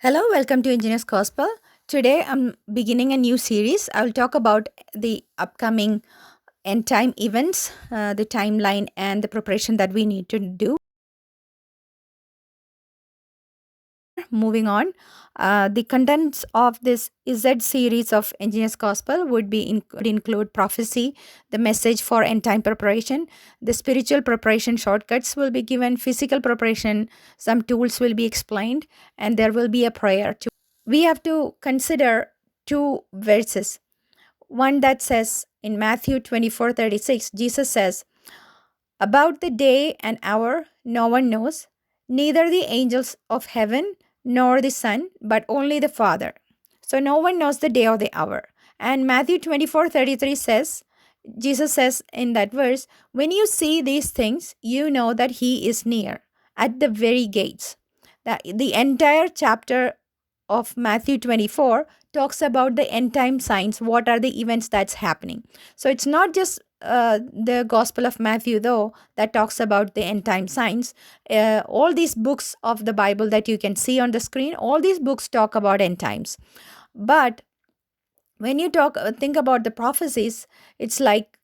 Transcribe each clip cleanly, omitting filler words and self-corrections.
Hello, welcome to Engineers Gospel. Today I'm beginning a new series. I will talk about the upcoming end time events, the timeline, and the preparation that we need to do. Moving on, the contents of this Z series of Engineers Gospel would include prophecy, the message for end time preparation, the spiritual preparation shortcuts will be given, physical preparation, some tools will be explained, and there will be a prayer too. We have to consider two verses. One that says in Matthew 24:36, Jesus says, about the day and hour no one knows, neither the angels of heaven nor the Son, but only the Father. So no one knows the day or the hour. And Matthew 24:33 says, Jesus says in that verse, when you see these things, you know that he is near at the very gates. The entire chapter of Matthew 24 talks about the end time signs. What are the events that's happening? So it's not just the Gospel of Matthew, though, that talks about the end time signs. All these books of the Bible that you can see on the screen, all these books talk about end times. But when you think about the prophecies, it's like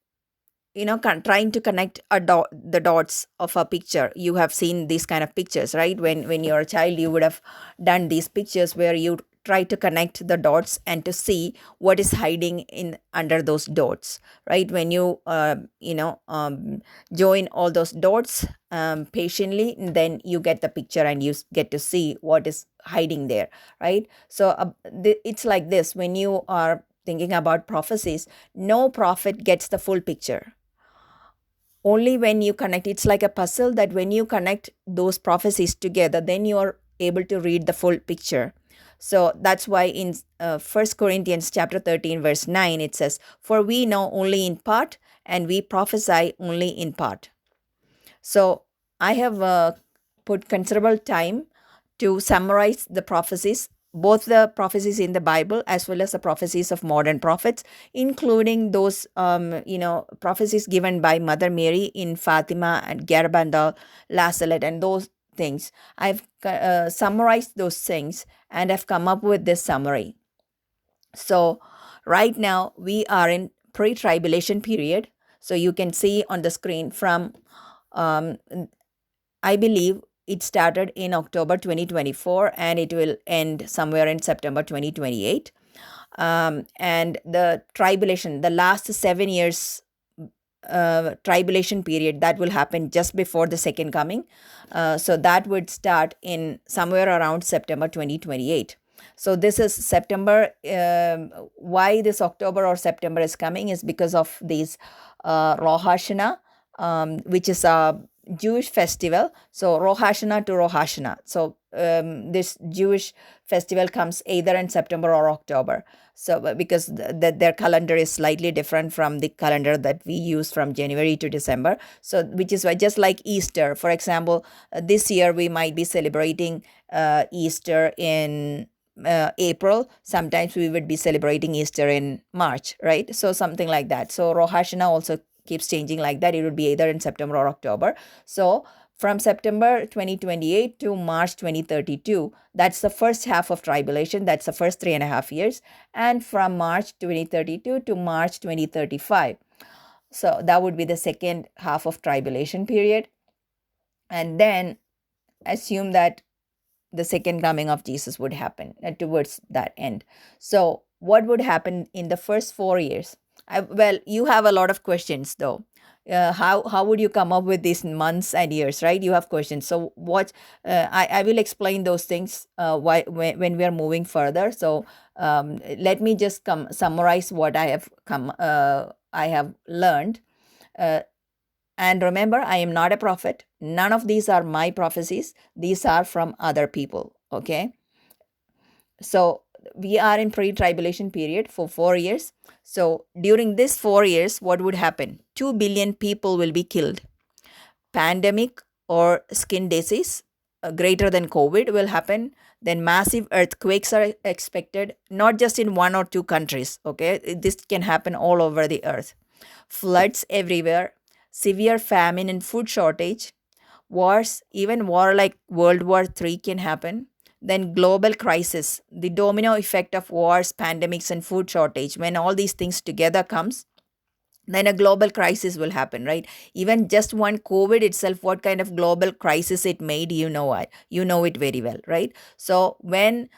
trying to connect the dots of a picture. You have seen these kind of pictures, right? When you're a child, you would have done these pictures where you try to connect the dots and to see what is hiding in under those dots, right? When you join all those dots patiently, then you get the picture and you get to see what is hiding there, right? So it's like this. When you are thinking about prophecies, no prophet gets the full picture. Only when you connect, it's like a puzzle that when you connect those prophecies together, then you are able to read the full picture. So that's why in 1 Corinthians chapter 13 verse 9 it says, for we know only in part and we prophesy only in part. So I have put considerable time to summarize the prophecies, both the prophecies in the Bible as well as the prophecies of modern prophets, including those prophecies given by Mother Mary in Fatima and Garabandal, Lazaret, and those things. I've summarized those things and I've come up with this summary. So right now we are in pre-tribulation period. So you can see on the screen from um, I believe it started in October 2024 and it will end somewhere in September 2028. And the tribulation, the last 7 years tribulation period, that will happen just before the second coming. So that would start in somewhere around September 2028. So this is September. Why this October or September is coming is because of these Rosh Hashanah, which is a Jewish festival. So Rosh Hashanah to Rosh Hashanah. So this Jewish festival comes either in September or October. So because their calendar is slightly different from the calendar that we use from January to December. So which is why, just like Easter, for example, this year we might be celebrating Easter in April. Sometimes we would be celebrating Easter in March, right? So something like that. So Rosh Hashanah also keeps changing like that. It would be either in September or October. So from September 2028 to March 2032, that's the first half of tribulation. That's the first 3.5 years. And from March 2032 to March 2035. So that would be the second half of tribulation period. And then assume that the second coming of Jesus would happen towards that end. So what would happen in the first 4 years? Well, you have a lot of questions though. How would you come up with these months and years, right? You have questions. So what I will explain those things when we are moving further. So let me just summarize what I have learned. And remember, I am not a prophet. None of these are my prophecies. These are from other people. Okay. So we are in pre-tribulation period for 4 years. So during this 4 years, what would happen? 2 billion people will be killed. Pandemic or skin disease greater than COVID will happen. Then massive earthquakes are expected, not just in one or two countries. Okay. This can happen all over the earth. Floods everywhere, severe famine and food shortage, wars, even war like World War III can happen. Then global crisis, the domino effect of wars, pandemics, and food shortage. When all these things together comes, then a global crisis will happen, right? Even just one COVID itself, what kind of global crisis it made, you know it very well, right? So when,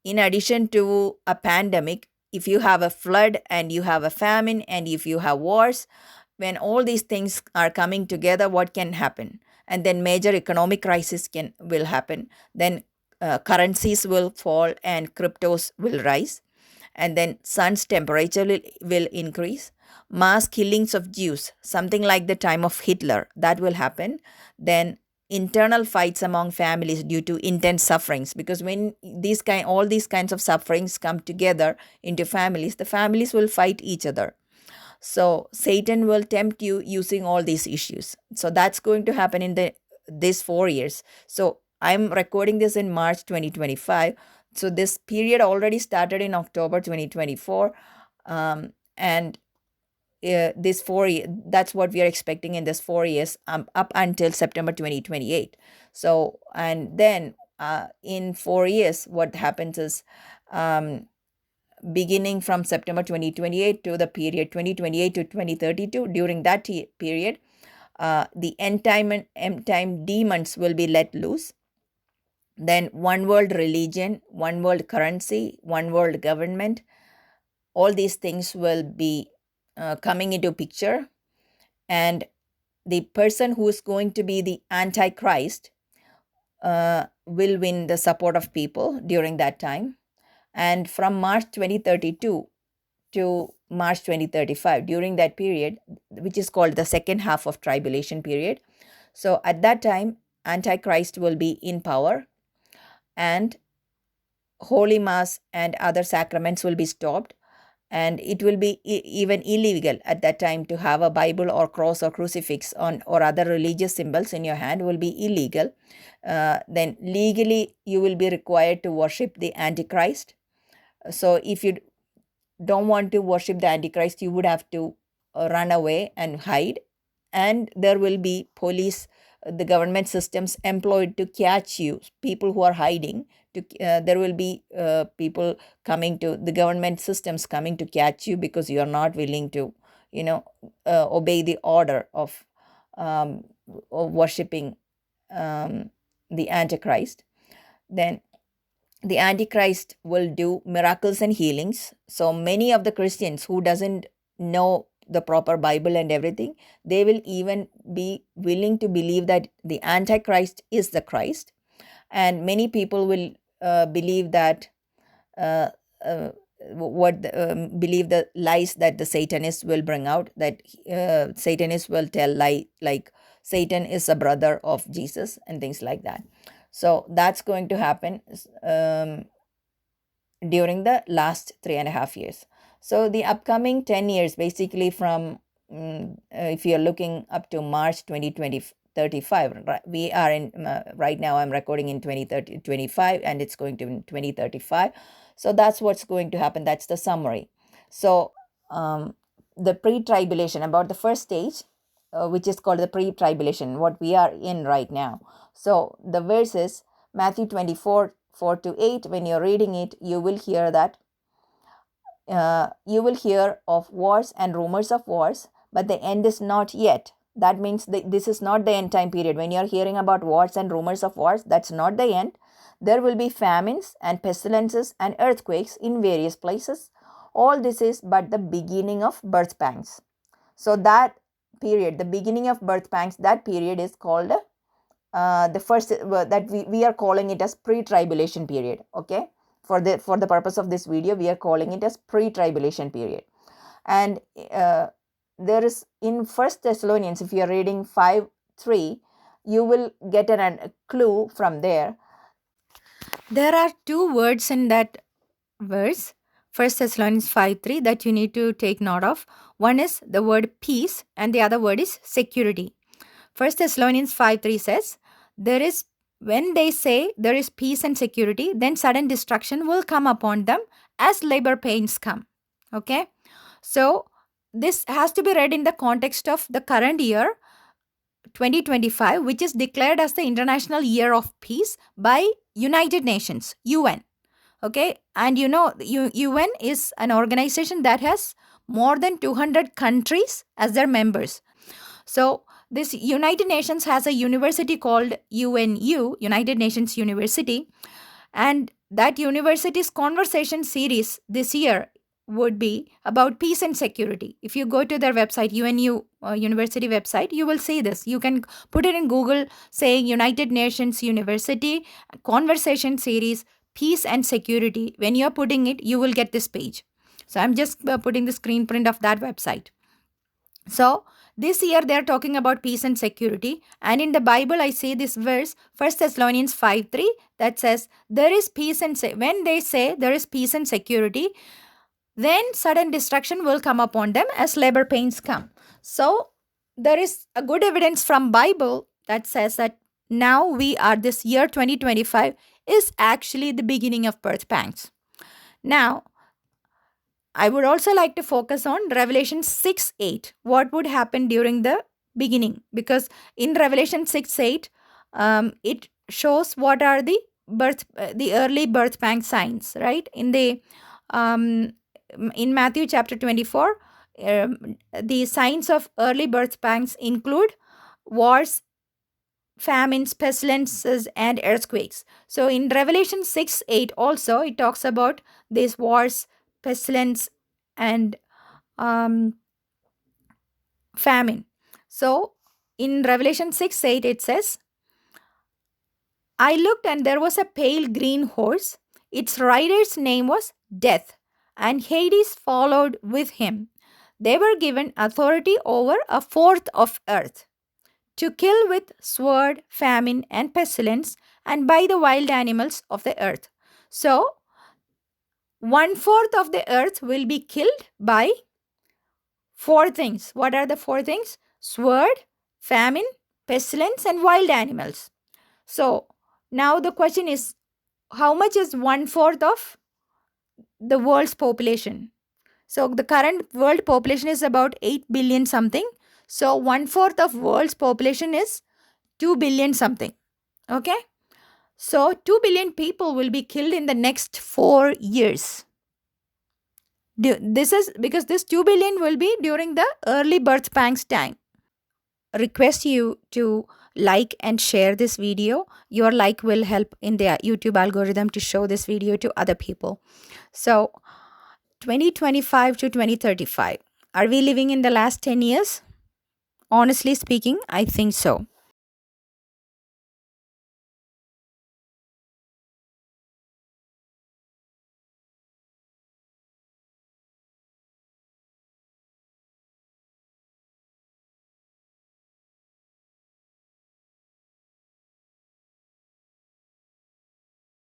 in addition to a pandemic, if you have a flood and you have a famine and if you have wars, when all these things are coming together, what can happen? And then major economic crisis can will happen. Then currencies will fall and cryptos will rise, and then sun's temperature will increase. Mass killings of Jews, something like the time of Hitler, that will happen. Then internal fights among families due to intense sufferings, because when all these kinds of sufferings come together into families, the families will fight each other. So Satan will tempt you using all these issues. So that's going to happen in this 4 years. So I'm recording this in March 2025. So this period already started in October 2024. And this 4 year, that's what we are expecting in this 4 years, up until September 2028. So, and then in 4 years, what happens is, beginning from September 2028 to the period 2028 to 2032, during that period, the end time demons will be let loose. Then one world religion, one world currency, one world government, all these things will be coming into picture. And the person who is going to be the antichrist will win the support of people during that time. And from March 2032 to March 2035, during that period, which is called the second half of tribulation period. So at that time, Antichrist will be in power, and Holy Mass and other sacraments will be stopped, and it will be even illegal at that time to have a Bible or cross or crucifix on or other religious symbols in your hand will be illegal. Then legally you will be required to worship the Antichrist. So if you don't want to worship the Antichrist, you would have to run away and hide. And there will be police, the government systems employed to catch you, people who are hiding. There will be people coming to the government systems coming to catch you because you are not willing to, obey the order of worshiping the Antichrist. Then the Antichrist will do miracles and healings. So many of the Christians who doesn't know the proper Bible and everything, they will even be willing to believe that the Antichrist is the Christ. And many people will believe that uh, uh, believe the lies that the Satanists will bring out, that Satanists will tell like Satan is a brother of Jesus and things like that. So that's going to happen during the last 3.5 years. So the upcoming 10 years, basically from, if you're looking up to March 2035, we are in, right now I'm recording in 2025 and it's going to in 2035. So that's what's going to happen. That's the summary. So the pre-tribulation, about the first stage, which is called the pre-tribulation, what we are in right now. So the verses, Matthew 24, 4 to 8, when you're reading it, you will hear that you will hear of wars and rumors of wars, but the end is not yet. That means this is not the end time period. When you're hearing about wars and rumors of wars, that's not the end. There will be famines and pestilences and earthquakes in various places. All this is but the beginning of birth pangs. So that period, the beginning of birth pangs, that period is called the first, that we are calling it as pre-tribulation period. Okay, for the purpose of this video, we are calling it as pre-tribulation period. And there is in First Thessalonians, if you are reading 5:3, you will get a clue from there. There are two words in that verse, First Thessalonians 5:3, that you need to take note of. One is the word peace and the other word is security. First Thessalonians 5:3 says, there is, when they say there is peace and security, then sudden destruction will come upon them as labor pains come. Okay, so this has to be read in the context of the current year. 2025, which is declared as the International Year of Peace by United Nations, UN. Okay, and UN is an organization that has more than 200 countries as their members. So this United Nations has a university called United Nations University, and that university's conversation series this year would be about peace and security. If you go to their website, UNU university website, you will see this. You can put it in Google saying United Nations University conversation series peace and security. When you're putting it, you will get this page. So I'm just putting the screen print of that website. So this year they're talking about peace and security. And in the Bible, I see this verse, 1 Thessalonians 5:3, that says, there is peace and when they say there is peace and security, then sudden destruction will come upon them as labor pains come. So there is a good evidence from Bible that says that now this year 2025 is actually the beginning of birth pangs. Now, I would also like to focus on Revelation 6:8. What would happen during the beginning? Because in Revelation 6:8, it shows what are the early birth pang signs, right? In Matthew chapter 24, the signs of early birth pangs include wars, famines, pestilences, and earthquakes. So in Revelation 6:8 also, it talks about these wars, pestilence, and famine. So in Revelation 6:8, it says, I looked and there was a pale green horse. Its rider's name was Death, and Hades followed with him. They were given authority over a fourth of earth, to kill with sword, famine, and pestilence, and by the wild animals of the earth. So, 1/4 of the earth will be killed by 4 things. What are the 4 things? Sword, famine, pestilence, and wild animals. So, now the question is, how much is 1/4 of the world's population? So, the current world population is about 8 billion something. So, 1/4 of world's population is 2 billion something. Okay? So, 2 billion people will be killed in the next 4 years. This is because this 2 billion will be during the early birth pangs time. Request you to like and share this video. Your like will help in the YouTube algorithm to show this video to other people. So, 2025 to 2035. Are we living in the last 10 years? Honestly speaking, I think so.